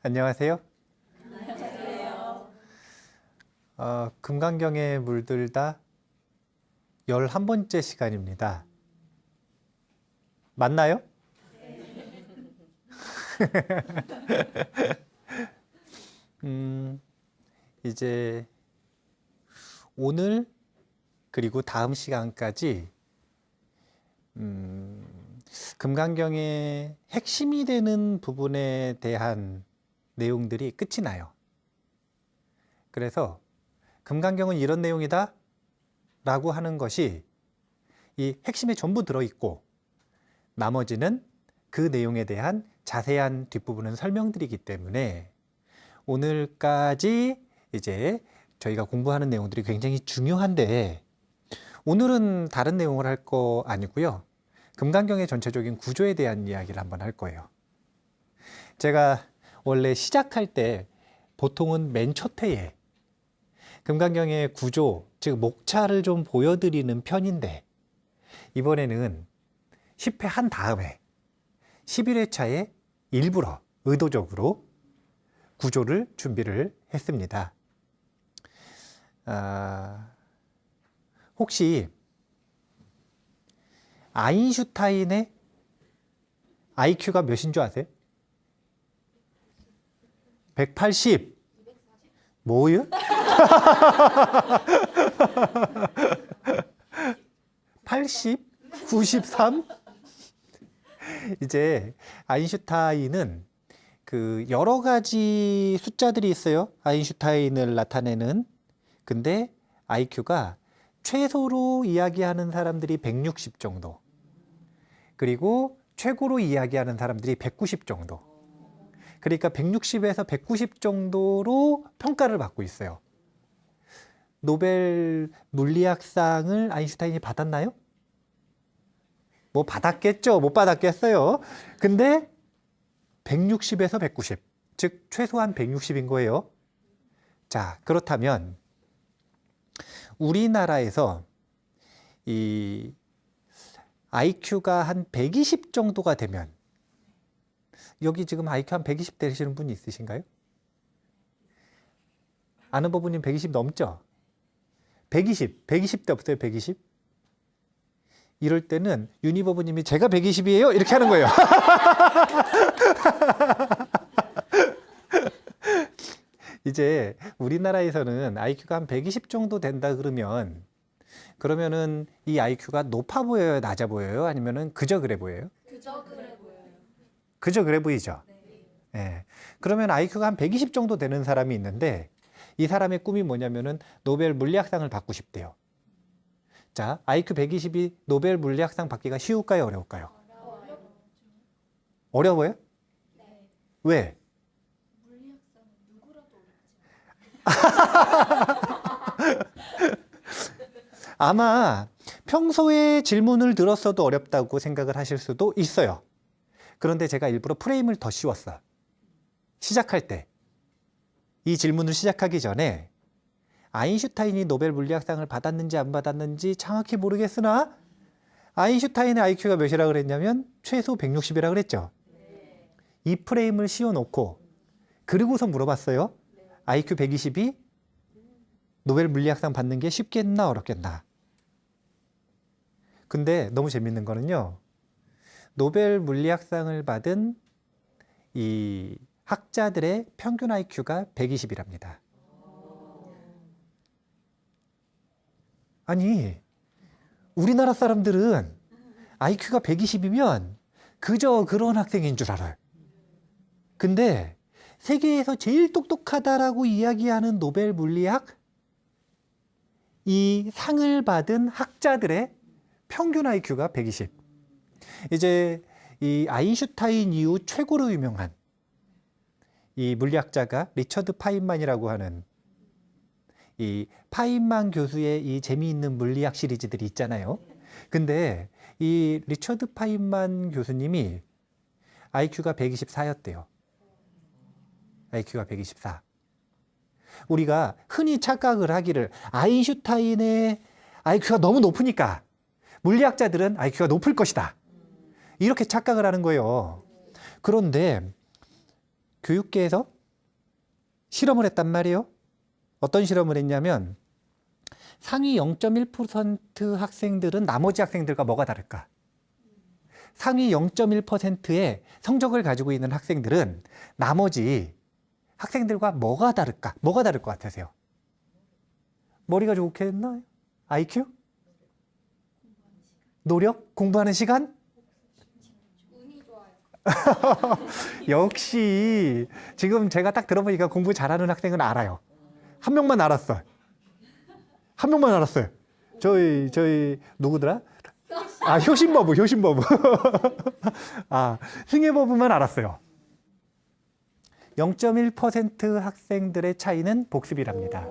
안녕하세요. 안녕하세요. 금강경에 물들다 11번째 시간입니다. 맞나요? 이제 오늘 그리고 다음 시간까지 금강경의 핵심이 되는 부분에 대한 내용들이 끝이 나요. 그래서 금강경은 이런 내용이다 라고 하는 것이 이 핵심에 전부 들어있고 나머지는 그 내용에 대한 자세한 뒷부분은 설명드리기 때문에 오늘까지 이제 저희가 공부하는 내용들이 굉장히 중요한데 오늘은 다른 내용을 할 거 아니고요. 금강경의 전체적인 구조에 대한 이야기를 한번 할 거예요. 제가 원래 시작할 때 보통은 맨 첫 회에 금강경의 구조, 즉 목차를 좀 보여드리는 편인데 이번에는 10회 한 다음에 11회차에 일부러 의도적으로 구조를 준비를 했습니다. 혹시 아인슈타인의 IQ가 몇인 줄 아세요? 180. 뭐요? 80? 93? 이제 아인슈타인은 그 여러 가지 숫자들이 있어요. 아인슈타인을 나타내는. 근데 IQ가 최소로 이야기하는 사람들이 160 정도. 그리고 최고로 이야기하는 사람들이 190 정도. 그러니까 160에서 190 정도로 평가를 받고 있어요. 노벨 물리학상을 아인슈타인이 받았나요? 뭐 받았겠죠. 못 받았겠어요. 근데 160에서 190, 즉 최소한 160인 거예요. 자, 그렇다면 우리나라에서 이 IQ가 한 120 정도가 되면 여기 지금 IQ 한 120 되시는 분이 있으신가요? 아는 부부님 120 넘죠? 120대 없어요? 120? 이럴 때는 유니버브님이 제가 120이에요? 이렇게 하는 거예요. 이제 우리나라에서는 IQ가 한 120 정도 된다 그러면은 이 IQ가 높아 보여요? 낮아 보여요? 아니면은 그저 그래 보여요? 그저 그래 보여요. 그저 그래 보이죠? 네. 예. 그러면 IQ가 한 120 정도 되는 사람이 있는데 이 사람의 꿈이 뭐냐면은 노벨 물리학상을 받고 싶대요. 자, IQ 120이 노벨 물리학상 받기가 쉬울까요? 어려울까요? 어려워요? 네. 왜? 물리학상은 누구라도 어렵지. 아마 평소에 질문을 들었어도 어렵다고 생각을 하실 수도 있어요. 그런데 제가 일부러 프레임을 더 씌웠어. 시작할 때. 이 질문을 시작하기 전에 아인슈타인이 노벨 물리학상을 받았는지 안 받았는지 정확히 모르겠으나 아인슈타인의 IQ가 몇이라 그랬냐면 최소 160이라 그랬죠. 이 프레임을 씌워놓고 그리고서 물어봤어요. IQ 120이 노벨 물리학상 받는 게 쉽겠나 어렵겠나. 근데 너무 재밌는 거는요. 노벨 물리학상을 받은 이 학자들의 평균 IQ가 120이랍니다. 아니, 우리나라 사람들은 IQ가 120이면 그저 그런 학생인 줄 알아요. 근데 세계에서 제일 똑똑하다라고 이야기하는 노벨 물리학 이 상을 받은 학자들의 평균 IQ가 120. 이제 이 아인슈타인 이후 최고로 유명한 이 물리학자가 리처드 파인만이라고 하는 이 파인만 교수의 이 재미있는 물리학 시리즈들이 있잖아요. 근데 이 리처드 파인만 교수님이 IQ가 124였대요. IQ가 124. 우리가 흔히 착각을 하기를 아인슈타인의 IQ가 너무 높으니까 물리학자들은 IQ가 높을 것이다. 이렇게 착각을 하는 거예요. 그런데 교육계에서 실험을 했단 말이에요. 어떤 실험을 했냐면 상위 0.1% 학생들은 나머지 학생들과 뭐가 다를까? 상위 0.1%의 성적을 가지고 있는 학생들은 나머지 학생들과 뭐가 다를까? 뭐가 다를 것 같으세요? 머리가 좋겠나요? IQ? 노력? 공부하는 시간? 운이 좋아요. 역시 지금 제가 딱 들어보니까 공부 잘하는 학생은 알아요. 한 명만 알았어. 한 명만 알았어요. 저희 누구더라? 아, 효신버부. 아, 승혜버부만 알았어요. 0.1% 학생들의 차이는 복습이랍니다.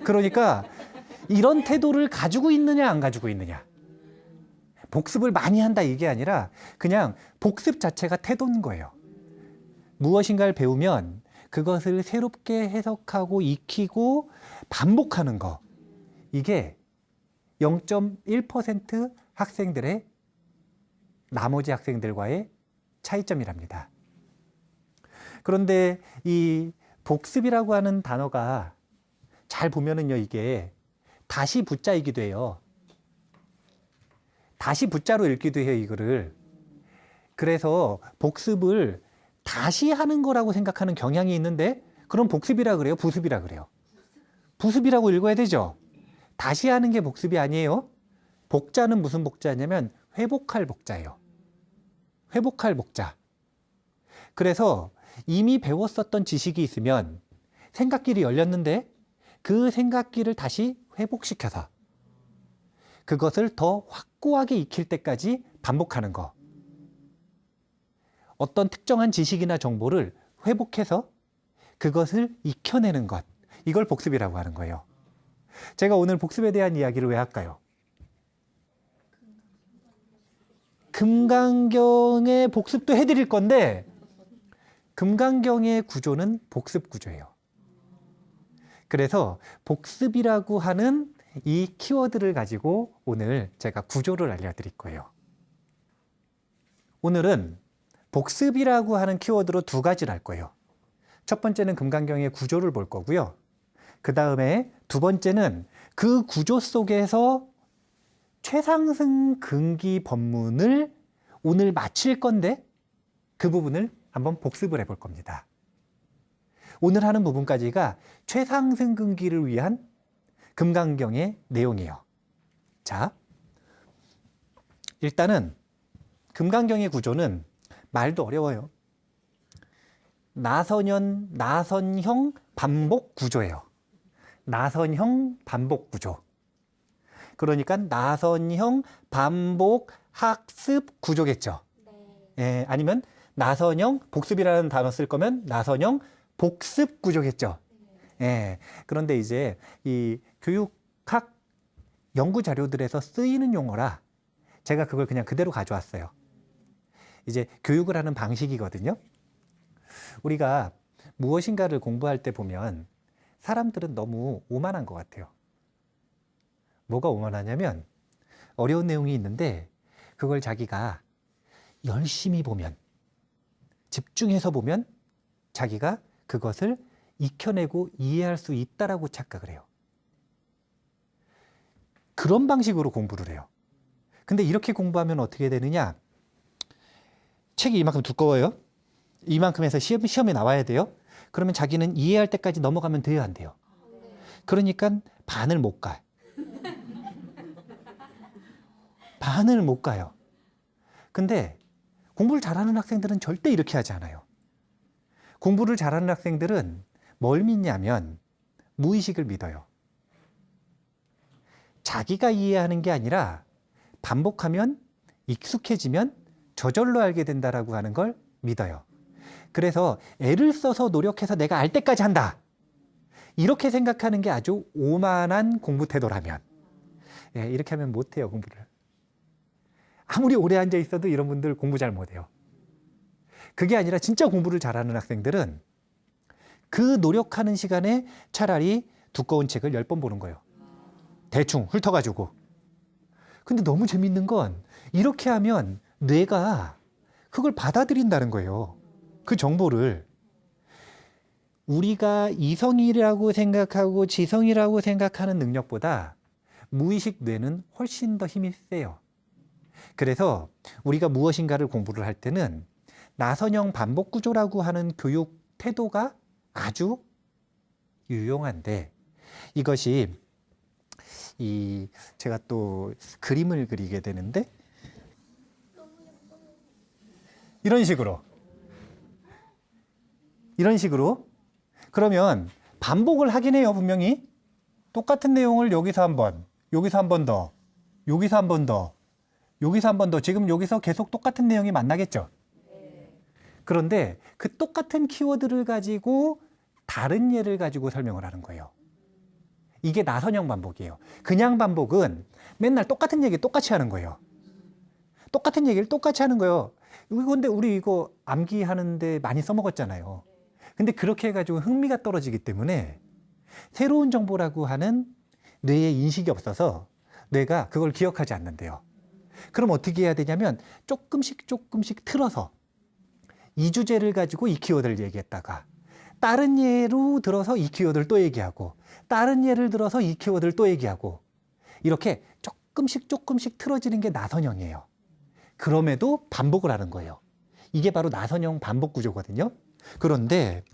그러니까 이런 태도를 가지고 있느냐 안 가지고 있느냐. 복습을 많이 한다 이게 아니라 그냥 복습 자체가 태도인 거예요. 무엇인가를 배우면 그것을 새롭게 해석하고 익히고 반복하는 거. 이게 0.1% 학생들의 나머지 학생들과의 차이점이랍니다. 그런데 이 복습이라고 하는 단어가 잘 보면은요, 이게 다시 붙자이기도 해요. 다시 붙자로 읽기도 해요, 이거를. 그래서 복습을 다시 하는 거라고 생각하는 경향이 있는데, 그럼 복습이라 그래요? 부습이라 그래요? 부습이라고 읽어야 되죠? 다시 하는 게 복습이 아니에요. 복자는 무슨 복자냐면 회복할 복자예요. 회복할 복자. 그래서 이미 배웠었던 지식이 있으면 생각길이 열렸는데 그 생각길을 다시 회복시켜서 그것을 더 확고하게 익힐 때까지 반복하는 거. 어떤 특정한 지식이나 정보를 회복해서 그것을 익혀내는 것. 이걸 복습이라고 하는 거예요. 제가 오늘 복습에 대한 이야기를 왜 할까요? 금강경의 복습도 해드릴 건데 금강경의 구조는 복습 구조예요. 그래서 복습이라고 하는 이 키워드를 가지고 오늘 제가 구조를 알려드릴 거예요. 오늘은 복습이라고 하는 키워드로 두 가지를 할 거예요. 첫 번째는 금강경의 구조를 볼 거고요. 그 다음에 두 번째는 그 구조 속에서 최상승 근기 법문을 오늘 마칠 건데 그 부분을 한번 복습을 해볼 겁니다. 오늘 하는 부분까지가 최상승 근기를 위한 금강경의 내용이에요. 자, 일단은 금강경의 구조는 말도 어려워요. 나선형 반복 구조예요. 나선형 반복 구조. 그러니까 나선형 반복 학습 구조겠죠. 예, 아니면 나선형 복습이라는 단어 쓸 거면 나선형 복습 구조겠죠. 예, 그런데 이제 이 교육학 연구 자료들에서 쓰이는 용어라 제가 그걸 그냥 그대로 가져왔어요. 이제 교육을 하는 방식이거든요. 우리가 무엇인가를 공부할 때 보면 사람들은 너무 오만한 것 같아요. 뭐가 오만하냐면 어려운 내용이 있는데 그걸 자기가 열심히 보면, 집중해서 보면 자기가 그것을 익혀내고 이해할 수 있다라고 착각을 해요. 그런 방식으로 공부를 해요. 근데 이렇게 공부하면 어떻게 되느냐? 책이 이만큼 두꺼워요. 이만큼 해서 시험에 나와야 돼요. 그러면 자기는 이해할 때까지 넘어가면 돼요, 안 돼요? 그러니까 반을 못 가. 반을 못 가요. 근데 공부를 잘하는 학생들은 절대 이렇게 하지 않아요. 공부를 잘하는 학생들은 뭘 믿냐면 무의식을 믿어요. 자기가 이해하는 게 아니라 반복하면 익숙해지면 저절로 알게 된다라고 하는 걸 믿어요. 그래서 애를 써서 노력해서 내가 알 때까지 한다. 이렇게 생각하는 게 아주 오만한 공부 태도라면, 예, 이렇게 하면 못해요, 공부를. 아무리 오래 앉아 있어도 이런 분들 공부 잘 못해요. 그게 아니라 진짜 공부를 잘하는 학생들은 그 노력하는 시간에 차라리 두꺼운 책을 10번 보는 거예요. 대충 훑어가지고. 근데 너무 재밌는 건 이렇게 하면 뇌가 그걸 받아들인다는 거예요. 그 정보를 우리가 이성이라고 생각하고 지성이라고 생각하는 능력보다 무의식 뇌는 훨씬 더 힘이 세요. 그래서 우리가 무엇인가를 공부를 할 때는 나선형 반복 구조라고 하는 교육 태도가 아주 유용한데, 이것이 제가 또 그림을 그리게 되는데 이런 식으로 그러면 반복을 하긴 해요. 분명히 똑같은 내용을 여기서 한 번, 여기서 한 번 더, 여기서 한 번 더, 여기서 한 번 더, 지금 여기서 계속 똑같은 내용이 만나겠죠. 그런데 그 똑같은 키워드를 가지고 다른 예를 가지고 설명을 하는 거예요. 이게 나선형 반복이에요. 그냥 반복은 맨날 똑같은 얘기 똑같이 하는 거예요. 똑같은 얘기를 똑같이 하는 거예요. 근데 우리 이거 암기하는데 많이 써먹었잖아요. 근데 그렇게 해가지고 흥미가 떨어지기 때문에 새로운 정보라고 하는 뇌에 인식이 없어서 뇌가 그걸 기억하지 않는데요. 그럼 어떻게 해야 되냐면 조금씩 틀어서 이 주제를 가지고 이 키워드를 얘기했다가 다른 예로 들어서 이 키워드를 또 얘기하고 다른 예를 들어서 이 키워드를 또 얘기하고 이렇게 조금씩 틀어지는 게 나선형이에요. 그럼에도 반복을 하는 거예요. 이게 바로 나선형 반복 구조거든요. 그런데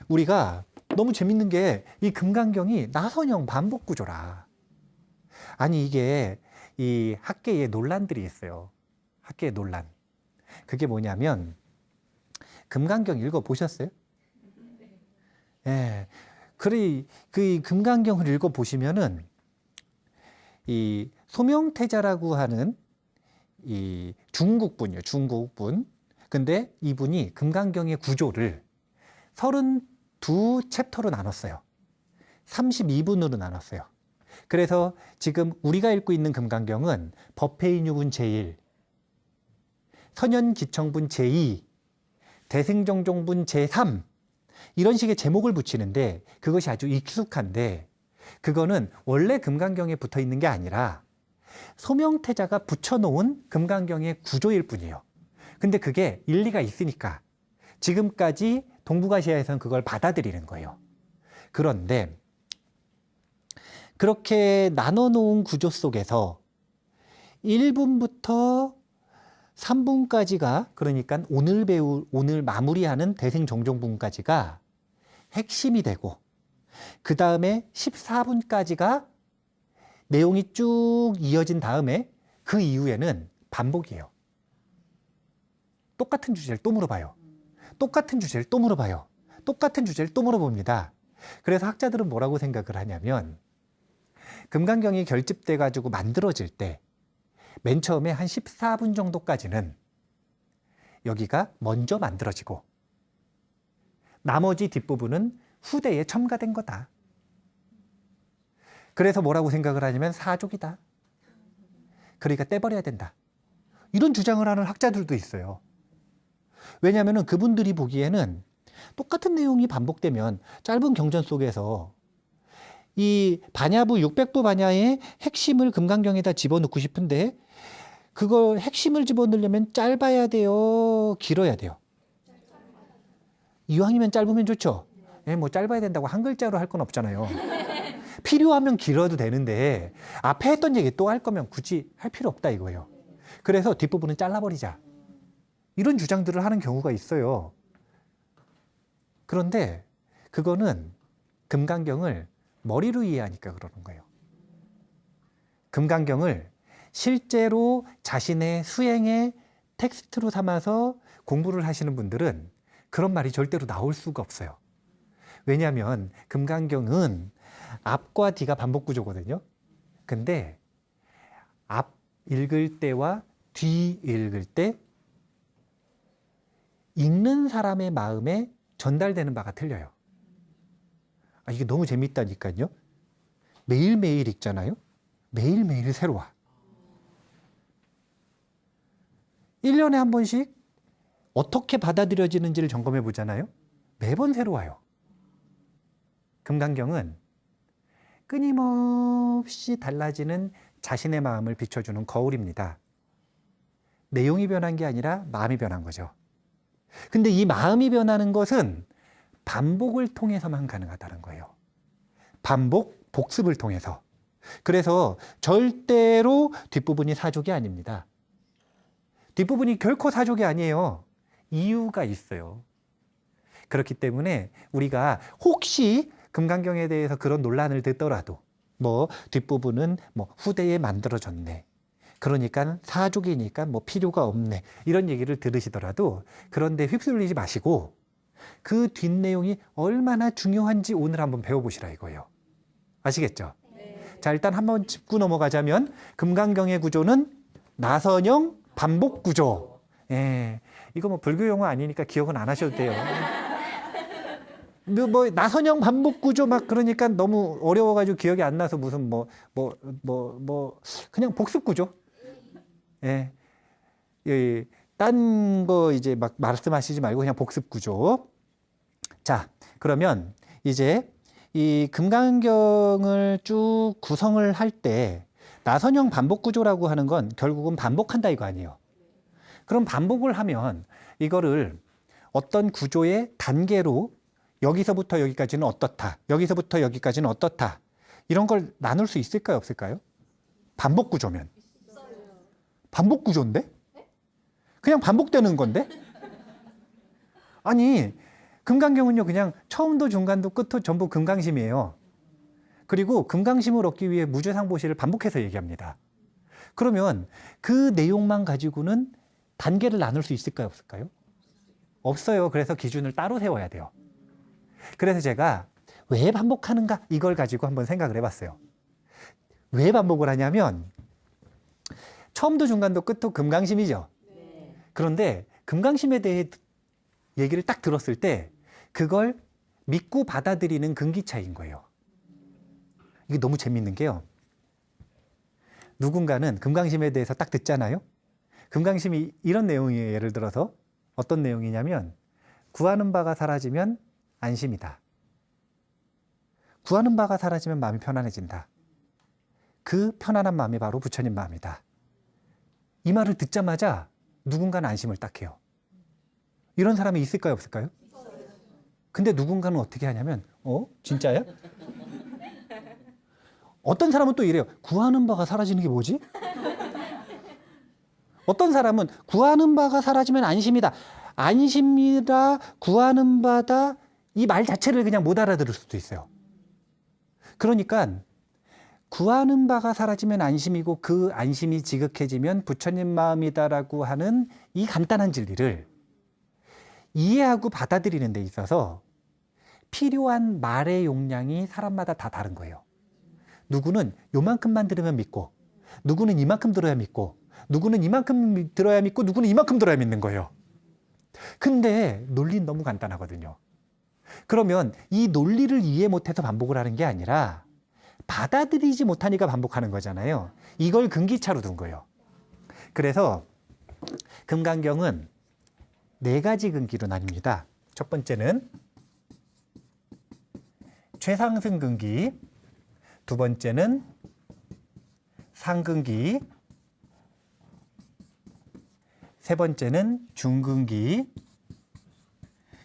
우리가 너무 재밌는 게 이 금강경이 나선형 반복 구조라. 아니 이게 이 학계에 논란들이 있어요. 학계의 논란. 그게 뭐냐면 금강경 읽어보셨어요? 예. 그 금강경을 읽어보시면은 이 소명태자라고 하는 이 중국분이에요. 중국분. 근데 이분이 금강경의 구조를 32챕터로 나눴어요. 32분으로 나눴어요. 그래서 지금 우리가 읽고 있는 금강경은 법회인유분 제1, 선현기청분 제2, 대승정종분 제3 이런 식의 제목을 붙이는데 그것이 아주 익숙한데 그거는 원래 금강경에 붙어 있는 게 아니라 소명태자가 붙여놓은 금강경의 구조일 뿐이에요. 근데 그게 일리가 있으니까 지금까지 동북아시아에서는 그걸 받아들이는 거예요. 그런데 그렇게 나눠놓은 구조 속에서 1분부터 3분까지가 그러니까 오늘 마무리하는 대승정종분까지가 핵심이 되고 그 다음에 14분까지가 내용이 쭉 이어진 다음에 그 이후에는 반복이에요. 똑같은 주제를 또 물어봐요. 똑같은 주제를 또 물어봐요. 똑같은 주제를 또 물어봅니다. 그래서 학자들은 뭐라고 생각을 하냐면 금강경이 결집돼 가지고 만들어질 때 맨 처음에 한 14분 정도까지는 여기가 먼저 만들어지고 나머지 뒷부분은 후대에 첨가된 거다. 그래서 뭐라고 생각을 하냐면 사족이다. 그러니까 떼버려야 된다. 이런 주장을 하는 학자들도 있어요. 왜냐하면 그분들이 보기에는 똑같은 내용이 반복되면 짧은 경전 속에서 이 반야부 600부 반야의 핵심을 금강경에다 집어넣고 싶은데 그걸 핵심을 집어넣으려면 짧아야 돼요? 길어야 돼요? 이왕이면 짧으면 좋죠. 예, 뭐 짧아야 된다고 한 글자로 할 건 없잖아요. 필요하면 길어도 되는데 앞에 했던 얘기 또 할 거면 굳이 할 필요 없다 이거예요. 그래서 뒷부분은 잘라버리자. 이런 주장들을 하는 경우가 있어요. 그런데 그거는 금강경을 머리로 이해하니까 그러는 거예요. 금강경을 실제로 자신의 수행의 텍스트로 삼아서 공부를 하시는 분들은 그런 말이 절대로 나올 수가 없어요. 왜냐하면 금강경은 앞과 뒤가 반복 구조거든요. 근데 앞 읽을 때와 뒤 읽을 때 읽는 사람의 마음에 전달되는 바가 틀려요. 이게 너무 재밌다니까요. 매일매일 읽잖아요. 매일매일 새로워. 1년에 한 번씩 어떻게 받아들여지는지를 점검해 보잖아요. 매번 새로워요. 금강경은 끊임없이 달라지는 자신의 마음을 비춰주는 거울입니다. 내용이 변한 게 아니라 마음이 변한 거죠. 근데 이 마음이 변하는 것은 반복을 통해서만 가능하다는 거예요. 반복, 복습을 통해서. 그래서 절대로 뒷부분이 사족이 아닙니다. 뒷부분이 결코 사족이 아니에요. 이유가 있어요. 그렇기 때문에 우리가 혹시 금강경에 대해서 그런 논란을 듣더라도 뭐 뒷부분은 뭐 후대에 만들어졌네. 그러니까 사족이니까 뭐 필요가 없네. 이런 얘기를 들으시더라도 그런데 휩쓸리지 마시고 그 뒷내용이 얼마나 중요한지 오늘 한번 배워보시라 이거예요. 아시겠죠? 네. 자, 일단 한번 짚고 넘어가자면 금강경의 구조는 나선형 반복 구조. 예, 이거 뭐 불교 용어 아니니까 기억은 안 하셔도 돼요. 뭐 나선형 반복 구조 막 그러니까 너무 어려워가지고 기억이 안 나서 무슨 그냥 복습 구조. 예, 딴 거 이제 막 말씀하시지 말고 그냥 복습 구조. 자, 그러면 이제 이 금강경을 쭉 구성을 할 때 나선형 반복 구조라고 하는 건 결국은 반복한다 이거 아니에요. 그럼 반복을 하면 이거를 어떤 구조의 단계로 여기서부터 여기까지는 어떻다. 여기서부터 여기까지는 어떻다. 이런 걸 나눌 수 있을까요? 없을까요? 반복 구조면. 반복 구조인데? 그냥 반복되는 건데? 아니, 금강경은요, 그냥 처음도 중간도 끝도 전부 금강심이에요. 그리고 금강심을 얻기 위해 무죄상보시를 반복해서 얘기합니다. 그러면 그 내용만 가지고는 단계를 나눌 수 있을까요? 없을까요? 없어요. 그래서 기준을 따로 세워야 돼요. 그래서 제가 왜 반복하는가? 이걸 가지고 한번 생각을 해봤어요. 왜 반복을 하냐면 처음도 중간도 끝도 금강심이죠. 그런데 금강심에 대해 얘기를 딱 들었을 때 그걸 믿고 받아들이는 근기차인 거예요. 이게 너무 재밌는 게요. 누군가는 금강심에 대해서 딱 듣잖아요. 금강심이 이런 내용이에요. 예를 들어서 어떤 내용이냐면 구하는 바가 사라지면 안심이다. 구하는 바가 사라지면 마음이 편안해진다. 그 편안한 마음이 바로 부처님 마음이다. 이 말을 듣자마자 누군가는 안심을 딱 해요. 이런 사람이 있을까요? 없을까요? 근데 누군가는 어떻게 하냐면 진짜야? 어떤 사람은 또 이래요. 구하는 바가 사라지는 게 뭐지? 어떤 사람은 구하는 바가 사라지면 안심이다. 안심이다, 구하는 바다 이 말 자체를 그냥 못 알아들을 수도 있어요. 그러니까 구하는 바가 사라지면 안심이고 그 안심이 지극해지면 부처님 마음이다라고 하는 이 간단한 진리를 이해하고 받아들이는 데 있어서 필요한 말의 용량이 사람마다 다 다른 거예요. 누구는 요만큼만 들으면 믿고, 누구는 이만큼 들어야 믿고, 누구는 이만큼 들어야 믿고, 누구는 이만큼 들어야 믿는 거예요. 근데 논리는 너무 간단하거든요. 그러면 이 논리를 이해 못해서 반복을 하는 게 아니라 받아들이지 못하니까 반복하는 거잖아요. 이걸 근기차로 둔 거예요. 그래서 금강경은 4가지 근기로 나뉩니다. 첫 번째는 최상승 근기, 두 번째는 상근기, 세 번째는 중근기,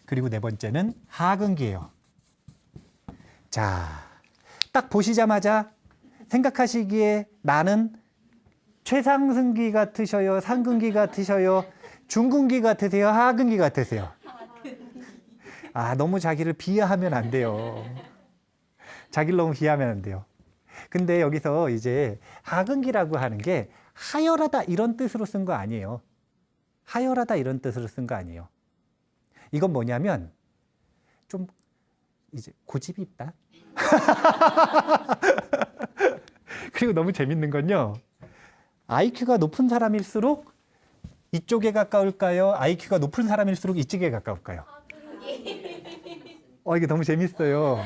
그리고 네 번째는 하근기예요. 자, 딱 보시자마자 생각하시기에 나는 최상승기 같으셔요? 상근기 같으셔요? 중근기 같으세요? 하근기 같으세요? 너무 자기를 비하하면 안 돼요. 자기를 너무 비하하면 안 돼요. 근데 여기서 이제 하근기라고 하는 게 하열하다 이런 뜻으로 쓴 거 아니에요. 하열하다 이런 뜻으로 쓴 거 아니에요. 이건 뭐냐면 좀 이제 고집이 있다. 그리고 너무 재밌는 건요. IQ가 높은 사람일수록 이쪽에 가까울까요? IQ가 높은 사람일수록 이쪽에 가까울까요? 이게 너무 재밌어요.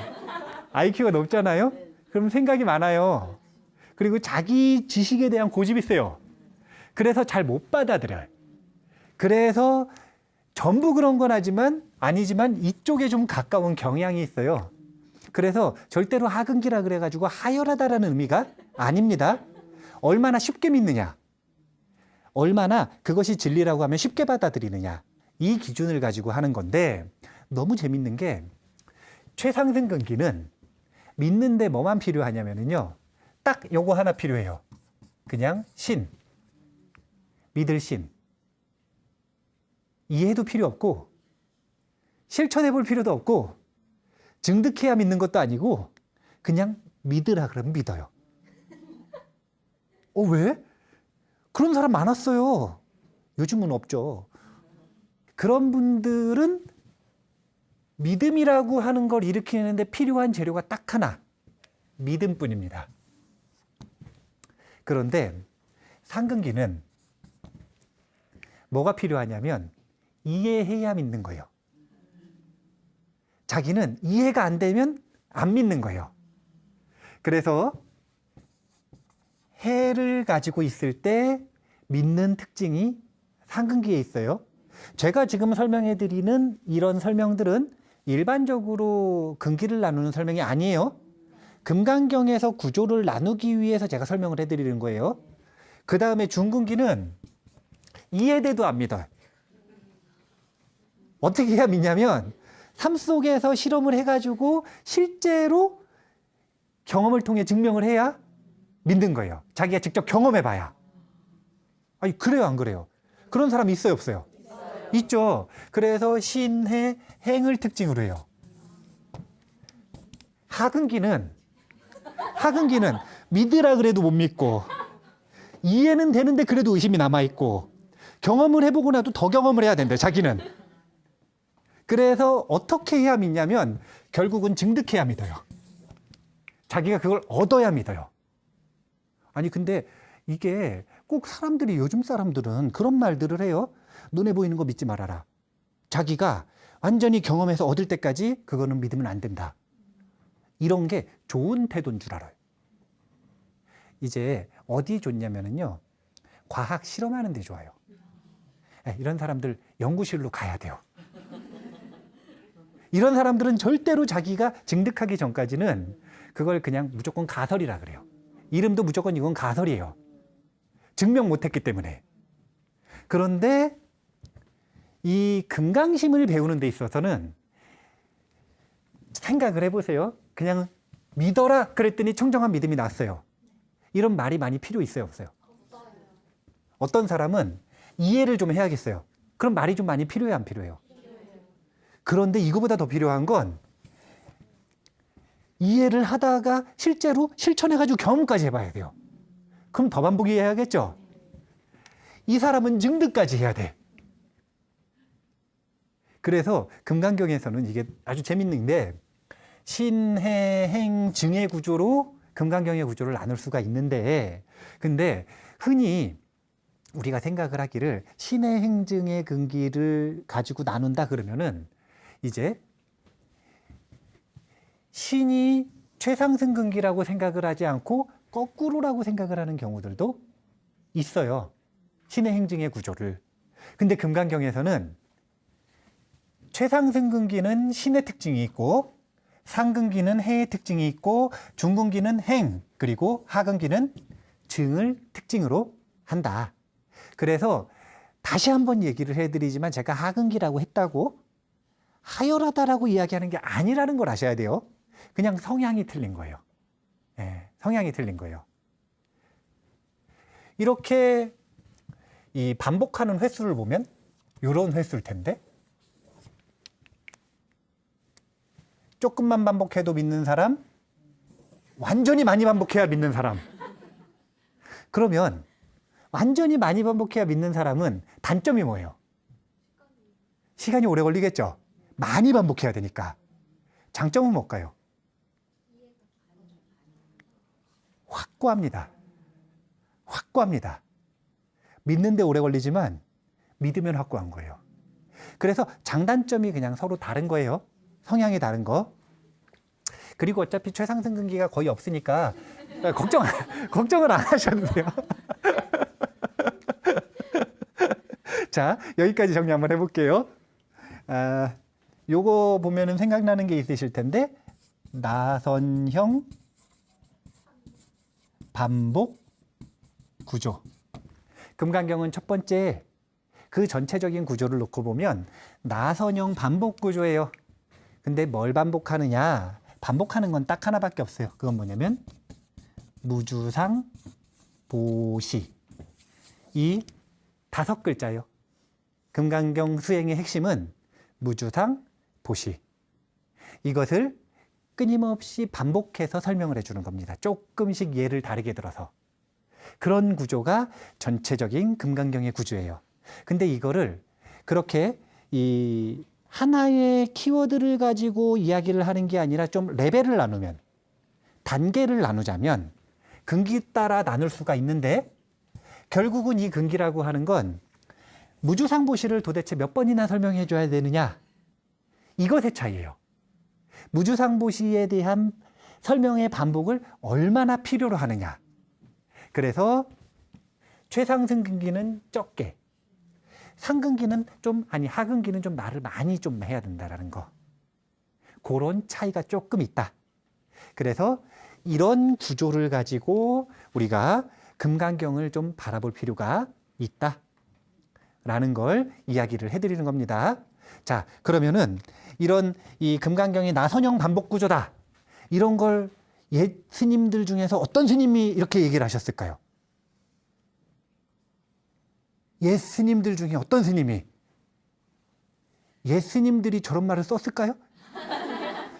IQ가 높잖아요? 그럼 생각이 많아요. 그리고 자기 지식에 대한 고집이 세요. 그래서 잘 못 받아들여요. 그래서 전부 그런 건 아니지만 이쪽에 좀 가까운 경향이 있어요. 그래서 절대로 하근기라 그래가지고 하열하다라는 의미가 아닙니다. 얼마나 쉽게 믿느냐, 얼마나 그것이 진리라고 하면 쉽게 받아들이느냐, 이 기준을 가지고 하는 건데 너무 재밌는 게 최상승근기는 믿는데 뭐만 필요하냐면요. 딱 요거 하나 필요해요. 그냥 신. 믿을 신. 이해도 필요 없고 실천해 볼 필요도 없고 증득해야 믿는 것도 아니고 그냥 믿으라 그러면 믿어요. 왜? 그런 사람 많았어요. 요즘은 없죠. 그런 분들은 믿음이라고 하는 걸 일으키는데 필요한 재료가 딱 하나. 믿음뿐입니다. 그런데 상근기는 뭐가 필요하냐면 이해해야 믿는 거예요. 자기는 이해가 안 되면 안 믿는 거예요. 그래서 해를 가지고 있을 때 믿는 특징이 상근기에 있어요. 제가 지금 설명해 드리는 이런 설명들은 일반적으로 근기를 나누는 설명이 아니에요. 금강경에서 구조를 나누기 위해서 제가 설명을 해 드리는 거예요. 그 다음에 중근기는 이해돼도 안 믿어요. 어떻게 해야 믿냐면 삶 속에서 실험을 해가지고 실제로 경험을 통해 증명을 해야 믿는 거예요. 자기가 직접 경험해 봐야. 아니, 그래요, 안 그래요? 그런 사람 있어요, 없어요? 있죠. 그래서 신해, 행을 특징으로 해요. 하근기는 믿으라 그래도 못 믿고 이해는 되는데 그래도 의심이 남아있고 경험을 해보고 나도 더 경험을 해야 된대, 자기는. 그래서 어떻게 해야 믿냐면 결국은 증득해야 믿어요. 자기가 그걸 얻어야 믿어요. 아니 근데 이게 꼭 사람들이, 요즘 사람들은 그런 말들을 해요. 눈에 보이는 거 믿지 말아라. 자기가 완전히 경험해서 얻을 때까지 그거는 믿으면 안 된다. 이런 게 좋은 태도인 줄 알아요. 이제 어디 좋냐면요. 과학 실험하는 데 좋아요. 이런 사람들 연구실로 가야 돼요. 이런 사람들은 절대로 자기가 증득하기 전까지는 그걸 그냥 무조건 가설이라 그래요. 이름도 무조건 이건 가설이에요. 증명 못했기 때문에. 그런데 이 금강심을 배우는 데 있어서는 생각을 해보세요. 그냥 믿어라 그랬더니 청정한 믿음이 났어요. 이런 말이 많이 필요 있어요, 없어요? 어떤 사람은 이해를 좀 해야겠어요. 그럼 말이 좀 많이 필요해요, 안 필요해요? 그런데 이거보다 더 필요한 건 이해를 하다가 실제로 실천해가지고 경험까지 해봐야 돼요. 그럼 더 반복해야겠죠? 이 사람은 증득까지 해야 돼. 그래서 금강경에서는 이게 아주 재밌는데 신해, 행, 증의 구조로 금강경의 구조를 나눌 수가 있는데 근데 흔히 우리가 생각을 하기를 신해, 행, 증의 근기를 가지고 나눈다 그러면은 이제 신이 최상승 근기라고 생각을 하지 않고 거꾸로라고 생각을 하는 경우들도 있어요. 신의 행증의 구조를. 근데 금강경에서는 최상승 근기는 신의 특징이 있고 상근기는 해의 특징이 있고 중근기는 행 그리고 하근기는 증을 특징으로 한다. 그래서 다시 한번 얘기를 해드리지만 제가 하근기라고 했다고 하열하다라고 이야기하는 게 아니라는 걸 아셔야 돼요. 그냥 성향이 틀린 거예요. 네, 성향이 틀린 거예요. 이렇게 이 반복하는 횟수를 보면 이런 횟수일 텐데 조금만 반복해도 믿는 사람, 완전히 많이 반복해야 믿는 사람. 그러면 완전히 많이 반복해야 믿는 사람은 단점이 뭐예요? 시간이 오래 걸리겠죠? 많이 반복해야 되니까. 장점은 뭘까요? 확고합니다. 확고합니다. 믿는데 오래 걸리지만 믿으면 확고한 거예요. 그래서 장단점이 그냥 서로 다른 거예요. 성향이 다른 거. 그리고 어차피 최상승 근기가 거의 없으니까 걱정을 안 하셔도 돼요. 자, 여기까지 정리 한번 해볼게요. 요거 보면은 생각나는 게 있으실 텐데 나선형 반복 구조. 금강경은 첫 번째 그 전체적인 구조를 놓고 보면 나선형 반복 구조예요. 근데 뭘 반복하느냐? 반복하는 건 딱 하나밖에 없어요. 그건 뭐냐면 무주상 보시. 이 5글자예요. 금강경 수행의 핵심은 무주상 보시. 이것을 끊임없이 반복해서 설명을 해주는 겁니다. 조금씩 예를 다르게 들어서. 그런 구조가 전체적인 금강경의 구조예요. 근데 이거를 그렇게 이 하나의 키워드를 가지고 이야기를 하는 게 아니라 좀 레벨을 나누면, 단계를 나누자면 근기 따라 나눌 수가 있는데, 결국은 이 근기라고 하는 건 무주상보시를 도대체 몇 번이나 설명해 줘야 되느냐, 이것의 차이예요. 무주상보시에 대한 설명의 반복을 얼마나 필요로 하느냐. 그래서 최상승근기는 적게, 상근기는 좀, 아니 하근기는 좀 말을 많이 좀 해야 된다라는 거. 그런 차이가 조금 있다. 그래서 이런 구조를 가지고 우리가 금강경을 좀 바라볼 필요가 있다라는 걸 이야기를 해드리는 겁니다. 자, 그러면은 이런 이 금강경의 나선형 반복 구조다, 이런 걸 옛 스님들 중에서 어떤 스님이 이렇게 얘기를 하셨을까요? 옛 스님들 중에 어떤 스님이? 옛 스님들이 저런 말을 썼을까요?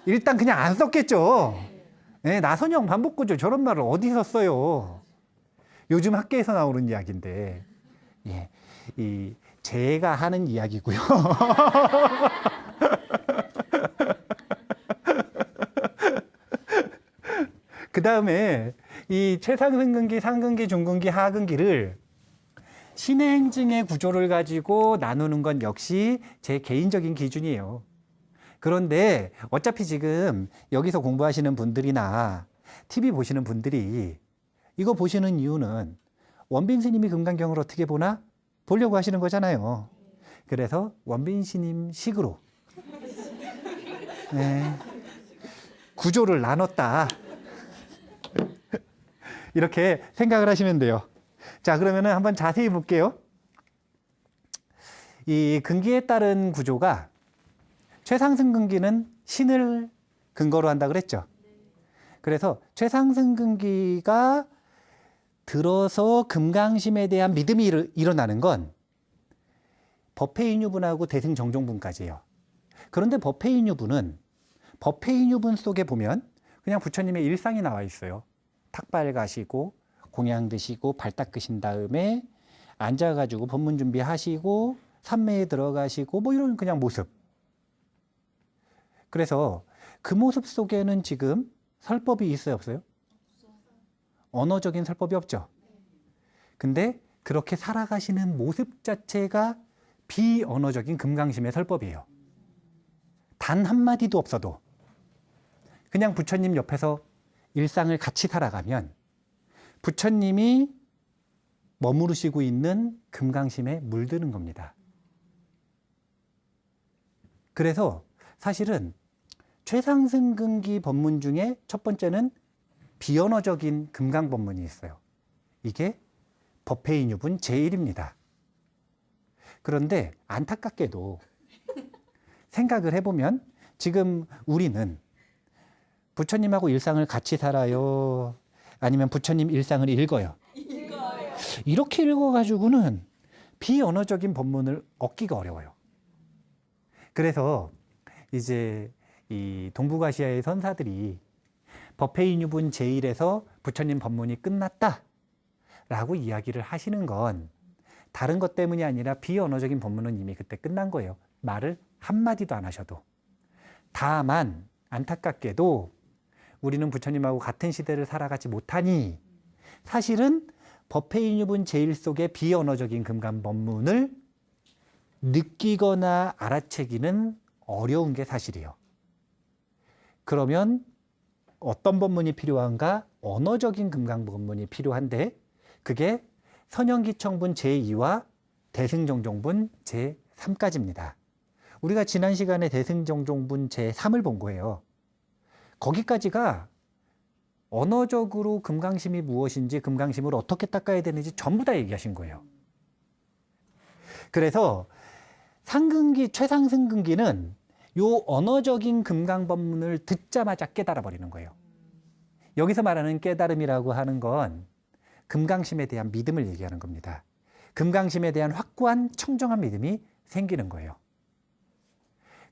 일단 그냥 안 썼겠죠. 네, 나선형 반복 구조, 저런 말을 어디서 써요? 요즘 학계에서 나오는 이야기인데, 예, 이 제가 하는 이야기고요. 그 다음에 이 최상승근기, 상근기, 중근기, 하근기를 신의 행증의 구조를 가지고 나누는 건 역시 제 개인적인 기준이에요. 그런데 어차피 지금 여기서 공부하시는 분들이나 TV 보시는 분들이 이거 보시는 이유는 원빈 스님이 금강경을 어떻게 보나 보려고 하시는 거잖아요. 그래서 원빈 스님 식으로, 네, 구조를 나눴다, 이렇게 생각을 하시면 돼요. 자, 그러면은 한번 자세히 볼게요. 이 근기에 따른 구조가, 최상승근기는 신을 근거로 한다 그랬죠. 그래서 최상승근기가 들어서 금강심에 대한 믿음이 일어나는 건 법회인유분하고 대승정종분까지예요. 그런데 법회인유분은, 법회인유분 속에 보면 그냥 부처님의 일상이 나와 있어요. 탁발 가시고 공양 드시고 발 닦으신 다음에 앉아가지고 법문 준비하시고 삼매에 들어가시고 뭐 이런 그냥 모습. 그래서 그 모습 속에는 지금 설법이 있어요, 없어요? 언어적인 설법이 없죠. 근데 그렇게 살아가시는 모습 자체가 비언어적인 금강심의 설법이에요. 단 한마디도 없어도 그냥 부처님 옆에서 일상을 같이 살아가면 부처님이 머무르시고 있는 금강심에 물드는 겁니다. 그래서 사실은 최상승근기 법문 중에 첫 번째는 비언어적인 금강법문이 있어요. 이게 법회인유분 제1입니다. 그런데 안타깝게도 생각을 해보면 지금 우리는 부처님하고 일상을 같이 살아요? 아니면 부처님 일상을 읽어요? 읽어요. 이렇게 읽어가지고는 비언어적인 법문을 얻기가 어려워요. 그래서 이제 이 동북아시아의 선사들이 법회인유분 제1에서 부처님 법문이 끝났다라고 이야기를 하시는 건 다른 것 때문이 아니라 비언어적인 법문은 이미 그때 끝난 거예요. 말을 한마디도 안 하셔도. 다만 안타깝게도 우리는 부처님하고 같은 시대를 살아가지 못하니 사실은 법회인유분 제1 속의 비언어적인 금강법문을 느끼거나 알아채기는 어려운 게 사실이에요. 그러면 어떤 법문이 필요한가? 언어적인 금강법문이 필요한데 그게 선영기청분 제2와 대승정종분 제3까지입니다. 우리가 지난 시간에 대승정종분 제3을 본 거예요. 거기까지가 언어적으로 금강심이 무엇인지, 금강심을 어떻게 닦아야 되는지 전부 다 얘기하신 거예요. 그래서 상근기, 최상승근기는 요 언어적인 금강법문을 듣자마자 깨달아 버리는 거예요. 여기서 말하는 깨달음이라고 하는 건 금강심에 대한 믿음을 얘기하는 겁니다. 금강심에 대한 확고한 청정한 믿음이 생기는 거예요.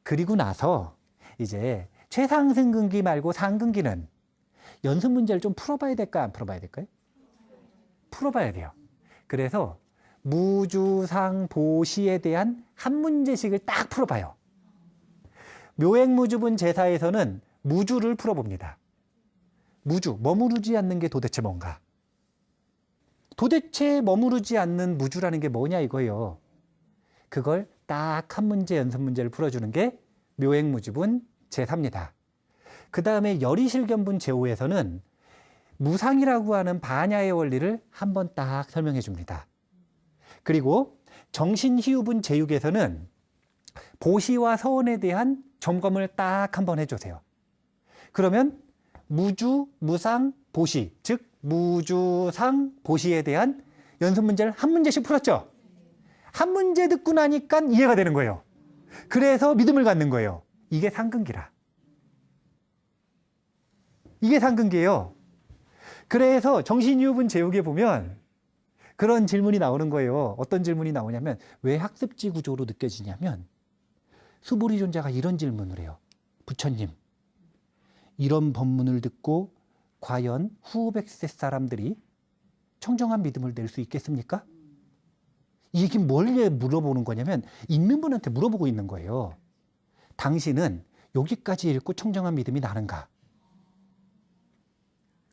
그리고 나서 이제 최상승근기 말고 상근기는 연습 문제를 좀 풀어봐야 될까요? 안 풀어봐야 될까요? 풀어봐야 돼요. 그래서 무주상보시에 대한 한 문제씩을 딱 풀어봐요. 묘행무주분 제사에서는 무주를 풀어봅니다. 무주, 머무르지 않는 게 도대체 뭔가? 도대체 머무르지 않는 무주라는 게 뭐냐 이거예요. 그걸 딱 한 문제 연습 문제를 풀어주는 게 묘행무주분 제3입니다. 그 다음에 열이실견분 제5에서는 무상이라고 하는 반야의 원리를 한번 딱 설명해 줍니다. 그리고 정신희우분 제6에서는 보시와 서원에 대한 점검을 딱 한번 해주세요. 그러면 무주, 무상, 보시, 즉 무주상, 보시에 대한 연습 문제를 한 문제씩 풀었죠. 한 문제 듣고 나니까 이해가 되는 거예요. 그래서 믿음을 갖는 거예요. 이게 상근기라. 이게 상근기예요. 그래서 정신유분 제육에 보면 그런 질문이 나오는 거예요. 어떤 질문이 나오냐면 왜 학습지 구조로 느껴지냐면 수보리 존자가 이런 질문을 해요. 부처님, 이런 법문을 듣고 과연 후백세 사람들이 청정한 믿음을 낼 수 있겠습니까? 이게 뭘 물어보는 거냐면 있는 분한테 물어보고 있는 거예요. 당신은 여기까지 읽고 청정한 믿음이 나는가?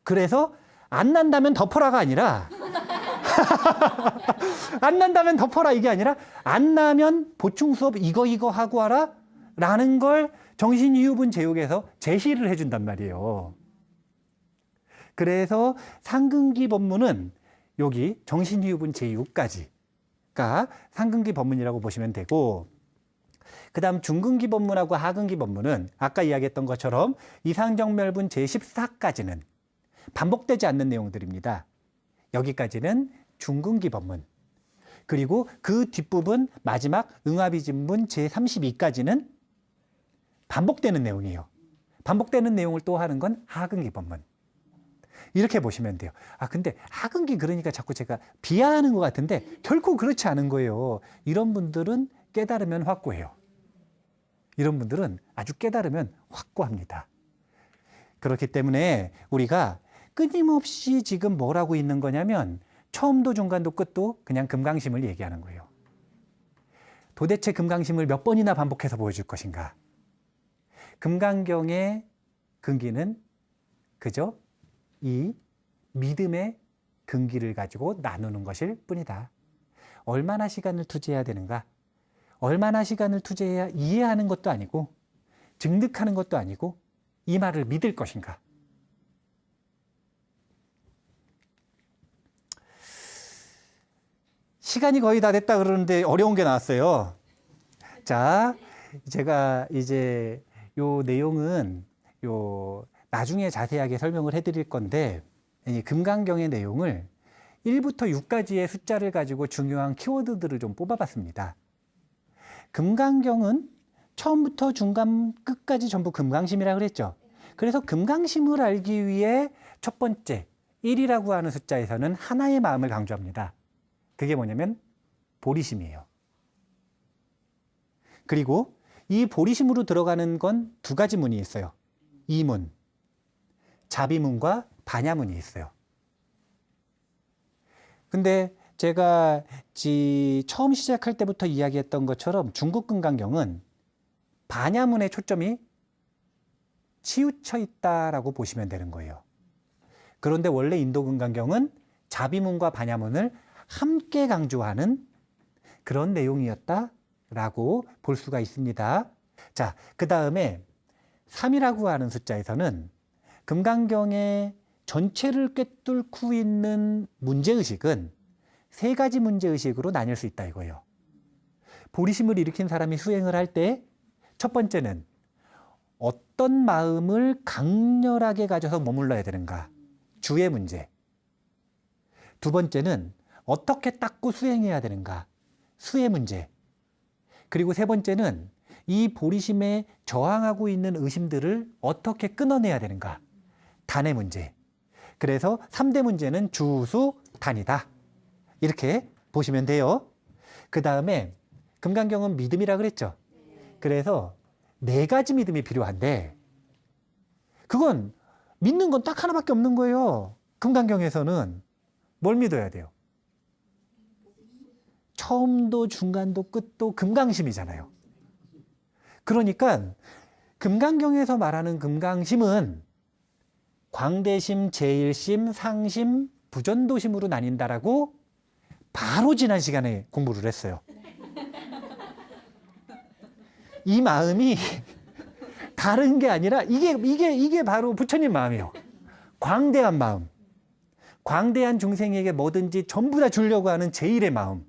그래서 안 난다면 덮어라가 아니라 안 난다면 덮어라 이게 아니라 안 나면 보충 수업 이거 하고 와라 라는 걸 정신이유분 제육에서 제시를 해준단 말이에요. 그래서 상근기 법문은 여기 정신이유분 제6까지가 상근기 법문이라고 보시면 되고, 그 다음 중근기 법문하고 하근기 법문은 아까 이야기했던 것처럼 이상정멸분 제14까지는 반복되지 않는 내용들입니다. 여기까지는 중근기 법문. 그리고 그 뒷부분 마지막 응아비진문 제32까지는 반복되는 내용이에요. 반복되는 내용을 또 하는 건 하근기 법문. 이렇게 보시면 돼요. 근데 하근기 그러니까 자꾸 제가 비하하는 것 같은데 결코 그렇지 않은 거예요. 이런 분들은 깨달으면 확고해요. 이런 분들은 아주 깨달으면 확고합니다. 그렇기 때문에 우리가 끊임없이 지금 뭘 하고 있는 거냐면 처음도 중간도 끝도 그냥 금강심을 얘기하는 거예요. 도대체 금강심을 몇 번이나 반복해서 보여줄 것인가? 금강경의 근기는 그저 이 믿음의 근기를 가지고 나누는 것일 뿐이다. 얼마나 시간을 투자해야 되는가? 얼마나 시간을 투자해야 이해하는 것도 아니고 증득하는 것도 아니고 이 말을 믿을 것인가? 시간이 거의 다 됐다 그러는데 어려운 게 나왔어요. 자, 제가 이제 요 내용은 나중에 자세하게 설명을 해드릴 건데, 이 금강경의 내용을 1부터 6까지의 숫자를 가지고 중요한 키워드들을 좀 뽑아봤습니다. 금강경은 처음부터 중간 끝까지 전부 금강심이라고 그랬죠. 그래서 금강심을 알기 위해 첫 번째 1이라고 하는 숫자에서는 하나의 마음을 강조합니다. 그게 뭐냐면 보리심이에요. 그리고 이 보리심으로 들어가는 건 두 가지 문이 있어요. 이문, 자비문과 반야문이 있어요. 근데 제가 처음 시작할 때부터 이야기했던 것처럼 중국 금강경은 반야문의 초점이 치우쳐 있다라고 보시면 되는 거예요. 그런데 원래 인도 금강경은 자비문과 반야문을 함께 강조하는 그런 내용이었다라고 볼 수가 있습니다. 자, 그 다음에 3이라고 하는 숫자에서는 금강경의 전체를 꿰뚫고 있는 문제의식은 세 가지 문제의식으로 나뉠 수 있다 이거예요. 보리심을 일으킨 사람이 수행을 할 때 첫 번째는 어떤 마음을 강렬하게 가져서 머물러야 되는가, 주의 문제. 두 번째는 어떻게 닦고 수행해야 되는가, 수의 문제. 그리고 세 번째는 이 보리심에 저항하고 있는 의심들을 어떻게 끊어내야 되는가. 단의 문제. 그래서 3대 문제는 주수, 단이다. 이렇게 보시면 돼요. 그 다음에 금강경은 믿음이라 그랬죠. 그래서 4가지 믿음이 필요한데 그건 믿는 건 딱 하나밖에 없는 거예요. 금강경에서는 뭘 믿어야 돼요? 처음도 중간도 끝도 금강심이잖아요. 그러니까 금강경에서 말하는 금강심은 광대심, 제일심, 상심, 부전도심으로 나뉜다라고 바로 지난 시간에 공부를 했어요. 이 마음이 다른 게 아니라 이게 바로 부처님 마음이에요. 광대한 마음. 광대한 중생에게 뭐든지 전부 다 주려고 하는 제일의 마음.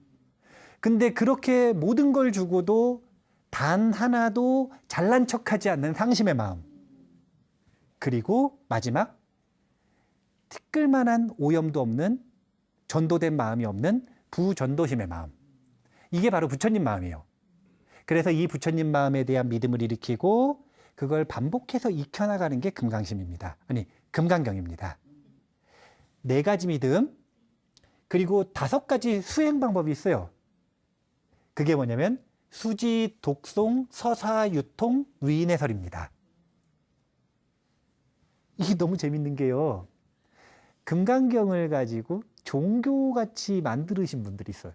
근데 그렇게 모든 걸 주고도 단 하나도 잘난 척하지 않는 상심의 마음. 그리고 마지막 티끌만한 오염도 없는 전도된 마음이 없는 부전도심의 마음. 이게 바로 부처님 마음이에요. 그래서 이 부처님 마음에 대한 믿음을 일으키고 그걸 반복해서 익혀나가는 게 금강심입니다. 아니, 금강경입니다. 4가지 믿음, 그리고 5가지 수행 방법이 있어요. 그게 뭐냐면 수지, 독송, 서사, 유통, 위인해설입니다. 이게 너무 재밌는 게요. 금강경을 가지고 종교같이 만드신 분들이 있어요.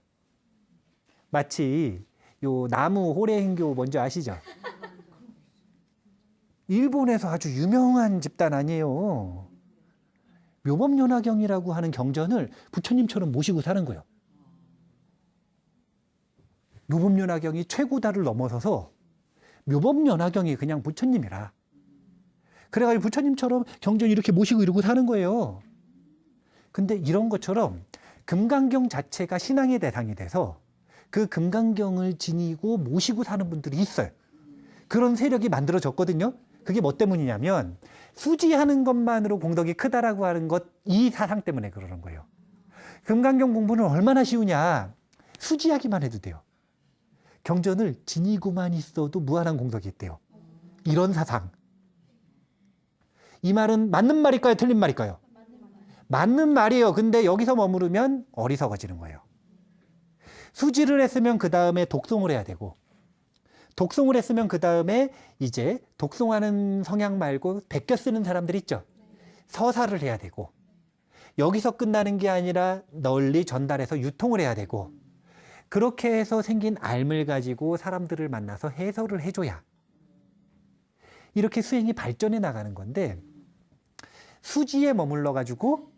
마치 요 나무 호래행교 뭔지 아시죠? 일본에서 아주 유명한 집단 아니에요. 묘법연화경이라고 하는 경전을 부처님처럼 모시고 사는 거예요. 묘법연화경이 최고다를 넘어서서 묘법연화경이 그냥 부처님이라. 그래가지고 부처님처럼 경전 이렇게 모시고 이러고 사는 거예요. 근데 이런 것처럼 금강경 자체가 신앙의 대상이 돼서 그 금강경을 지니고 모시고 사는 분들이 있어요. 그런 세력이 만들어졌거든요. 그게 뭐 때문이냐면 수지하는 것만으로 공덕이 크다라고 하는 것, 이 사상 때문에 그러는 거예요. 금강경 공부는 얼마나 쉬우냐. 수지하기만 해도 돼요. 경전을 지니고만 있어도 무한한 공덕이 있대요. 이런 사상. 이 말은 맞는 말일까요? 틀린 말일까요? 맞는 말이에요. 근데 여기서 머무르면 어리석어지는 거예요. 수지를 했으면 그 다음에 독송을 해야 되고, 독송을 했으면 그 다음에 이제 독송하는 성향 말고 베껴 쓰는 사람들 있죠. 서사를 해야 되고, 여기서 끝나는 게 아니라 널리 전달해서 유통을 해야 되고, 그렇게 해서 생긴 알을 가지고 사람들을 만나서 해설을 해줘야 이렇게 수행이 발전해 나가는 건데, 수지에 머물러 가지고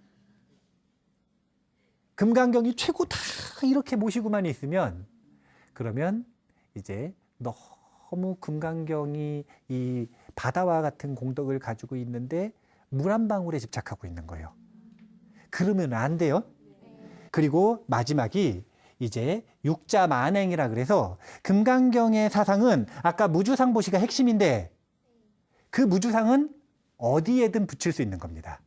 금강경이 최고다 이렇게 모시고만 있으면 그러면 이제 너무 금강경이 이 바다와 같은 공덕을 가지고 있는데 물 한 방울에 집착하고 있는 거예요. 그러면 안 돼요. 그리고 마지막이 이제 육자만행이라 그래서 금강경의 사상은 아까 무주상보시가 핵심인데 그 무주상은 어디에든 붙일 수 있는 겁니다.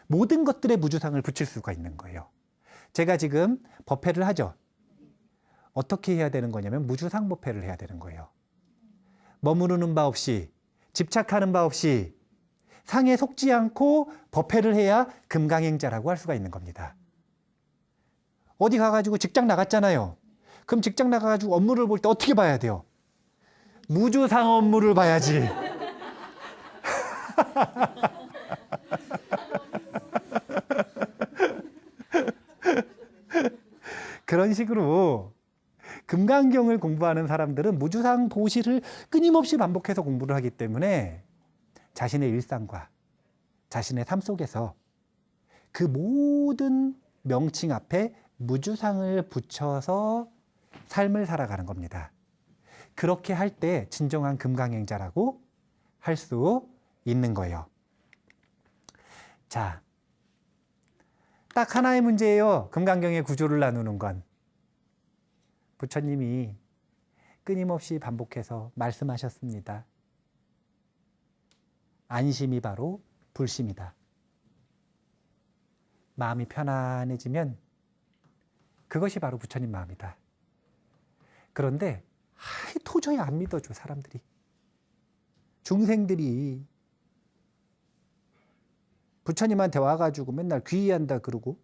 모든 것들에 무주상을 붙일 수가 있는 거예요. 제가 지금 법회를 하죠. 어떻게 해야 되는 거냐면 무주상 법회를 해야 되는 거예요. 머무르는 바 없이 집착하는 바 없이 상에 속지 않고 법회를 해야 금강행자라고 할 수가 있는 겁니다. 어디 가가지고 직장 나갔잖아요. 그럼 직장 나가가지고 업무를 볼 때 어떻게 봐야 돼요? 무주상 업무를 봐야지. 그런 식으로 금강경을 공부하는 사람들은 무주상 보시를 끊임없이 반복해서 공부를 하기 때문에 자신의 일상과 자신의 삶 속에서 그 모든 명칭 앞에 무주상을 붙여서 삶을 살아가는 겁니다. 그렇게 할 때 진정한 금강행자라고 할 수 있는 거예요. 자, 딱 하나의 문제예요. 금강경의 구조를 나누는 건. 부처님이 끊임없이 반복해서 말씀하셨습니다. 안심이 바로 불심이다. 마음이 편안해지면 그것이 바로 부처님 마음이다. 그런데 도저히 안 믿어줘, 사람들이. 중생들이 부처님한테 와가지고 맨날 귀의한다 그러고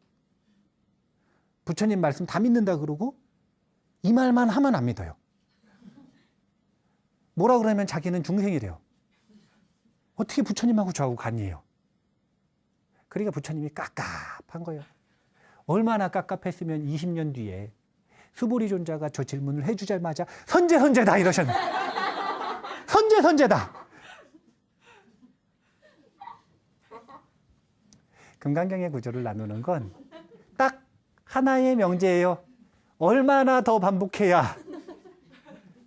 부처님 말씀 다 믿는다 그러고 이 말만 하면 안 믿어요. 뭐라 그러면 자기는 중생이래요. 어떻게 부처님하고 저하고 간이에요. 그러니까 부처님이 깝깝한 거예요. 얼마나 깝깝했으면 20년 뒤에 수보리 존자가 저 질문을 해주자마자 선제다 이러셨네. 선제다. 금강경의 구조를 나누는 건 딱 하나의 명제예요. 얼마나 더 반복해야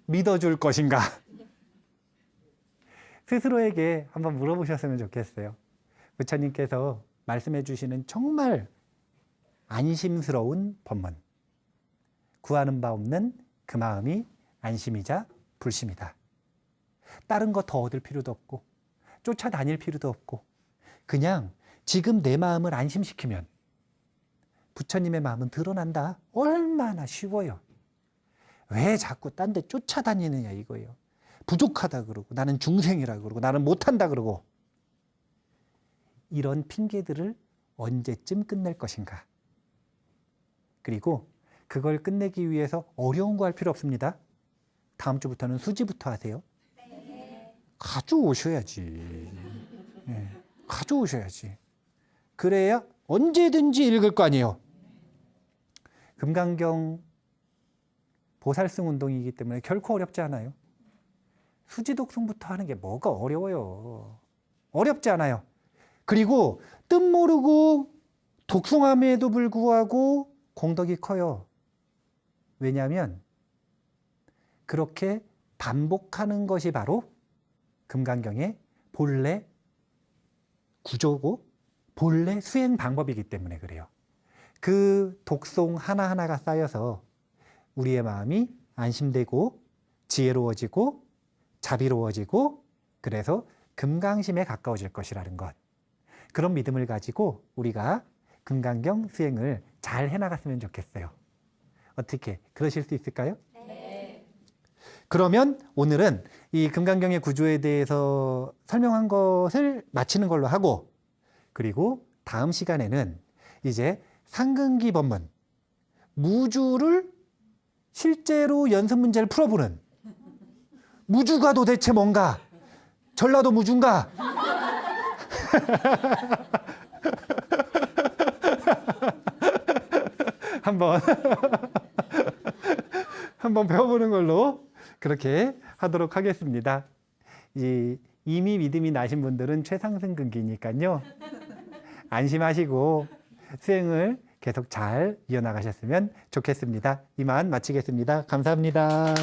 믿어줄 것인가. 스스로에게 한번 물어보셨으면 좋겠어요. 부처님께서 말씀해 주시는 정말 안심스러운 법문. 구하는 바 없는 그 마음이 안심이자 불심이다. 다른 거 더 얻을 필요도 없고 쫓아다닐 필요도 없고 그냥 지금 내 마음을 안심시키면 부처님의 마음은 드러난다. 얼마나 쉬워요. 왜 자꾸 딴 데 쫓아다니느냐 이거예요. 부족하다 그러고 나는 중생이라 그러고 나는 못한다 그러고 이런 핑계들을 언제쯤 끝낼 것인가. 그리고 그걸 끝내기 위해서 어려운 거 할 필요 없습니다. 다음 주부터는 수지부터 하세요. 가져오셔야지. 가져오셔야지. 그래야 언제든지 읽을 거 아니에요. 금강경 보살승 운동이기 때문에 결코 어렵지 않아요. 수지 독송부터 하는 게 뭐가 어려워요. 어렵지 않아요. 그리고 뜻 모르고 독송함에도 불구하고 공덕이 커요. 왜냐하면 그렇게 반복하는 것이 바로 금강경의 본래 구조고 본래 수행 방법이기 때문에 그래요. 그 독송 하나하나가 쌓여서 우리의 마음이 안심되고 지혜로워지고 자비로워지고 그래서 금강심에 가까워질 것이라는 것. 그런 믿음을 가지고 우리가 금강경 수행을 잘 해나갔으면 좋겠어요. 어떻게 그러실 수 있을까요? 네. 그러면 오늘은 이 금강경의 구조에 대해서 설명한 것을 마치는 걸로 하고 그리고 다음 시간에는 이제 상근기 법문 무주를 실제로 연습 문제를 풀어보는 무주가 도대체 뭔가 전라도 무주인가 한번 배워보는 걸로 그렇게 하도록 하겠습니다. 이미 믿음이 나신 분들은 최상승근기니까요. 안심하시고 수행을 계속 잘 이어나가셨으면 좋겠습니다. 이만 마치겠습니다. 감사합니다.